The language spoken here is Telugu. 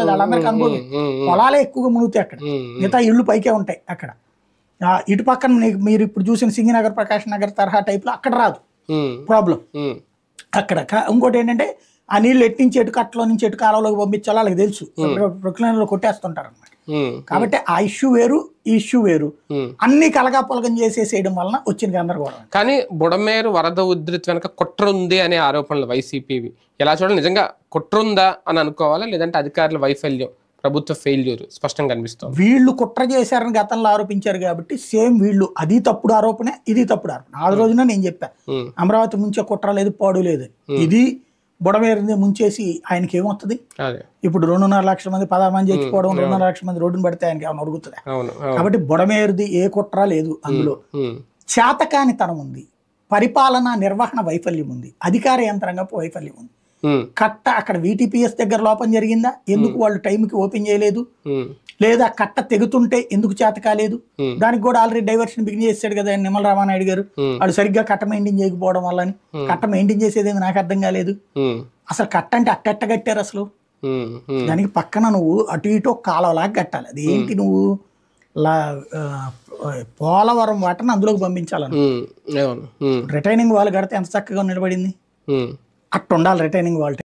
లేదు, వాళ్ళందరికీ అనుభవం. పొలాలే ఎక్కువగా మునుగుతాయి అక్కడ, మిగతా ఇళ్ళు పైకే ఉంటాయి అక్కడ. ఇటు పక్కన మీరు ఇప్పుడు చూసిన సింగినగర్, ప్రకాష్ నగర్ తరహా టైప్లో అక్కడ రాదు ప్రాబ్లం. అక్కడ ఇంకోటి ఏంటంటే ఆ నీళ్ళు ఎట్టించి ఎటు కట్టలో నుంచి ఎటు కాలంలోకి పంపించాలో వాళ్ళకి తెలుసు, ప్రకృతిలో కొట్టేస్తుంటారు అనమాట. కాబట్టి ఆ ఇష్యూ వేరు, ఈ ఇష్యూ వేరు, అన్ని కలగాపలగం చేసేసేయడం వలన వచ్చిన గందరగోళం. కానీ బుడమేరు వరద ఉధృతి వెనక కుట్ర ఉంది అనే ఆరోపణలు వైసీపీవి ఎలా చూడాలి? నిజంగా కుట్ర ఉందా అని అనుకోవాలా, లేదంటే అధికారుల వైఫల్యం, ప్రభుత్వ ఫెయిల్యూర్ స్పష్టంగా కనిపిస్తుంది? వీళ్ళు కుట్ర చేశారని గతంలో ఆరోపించారు కాబట్టి సేమ్ వీళ్ళు అది తప్పుడు ఆరోపణే, ఇది తప్పుడు ఆరోపణ. ఆ రోజున నేను చెప్పా అమరావతి ముంచే కుట్ర లేదు, పాడు లేదు. ఇది బుడమేరుని ముంచేసి ఆయనకి ఏమవుతుంది? ఇప్పుడు 2.5 లక్షల మంది 16 మంది చచ్చిపోవడం, 2.5 లక్షల మంది రోడ్డును పడితే ఆయనకి ఏమైనా అడుగుతుంది? కాబట్టి బుడమేరుది ఏ కుట్ర లేదు అందులో. చేతకానితనం ఉంది, పరిపాలన నిర్వహణ వైఫల్యం ఉంది, అధికార యంత్రాంగపు వైఫల్యం ఉంది. కట్ట అక్కడ VTPS దగ్గర లోపం జరిగిందా? ఎందుకు వాళ్ళు టైంకి ఓపెన్ చేయలేదు? లేదా కట్ట తెగుతుంటే ఎందుకు చేత కాలేదు? దానికి కూడా ఆల్రెడీ డైవర్షన్ బిగిన్ చేశాడు కదా నిమ్మల రామానాయుడు గారు. వాళ్ళు సరిగ్గా కట్ట మెయింటైన్ చేయకపోవడం వల్లని. కట్ట మెయింటైన్ చేసేది నాకు అర్థం కాలేదు. అసలు కట్ట అంటే అట్టెట్ట కట్టారు అసలు? దానికి పక్కన నువ్వు అటు ఇటు కాలవలాగా కట్టాలి. అది ఏంటి, నువ్వు పోలవరం వాటర్ని అందులోకి పంపించాలను. రిటైనింగ్ వాల్ కడితే ఎంత చక్కగా నిలబడింది, అట్టు ఉండాలి రిటైనింగ్ వాల్.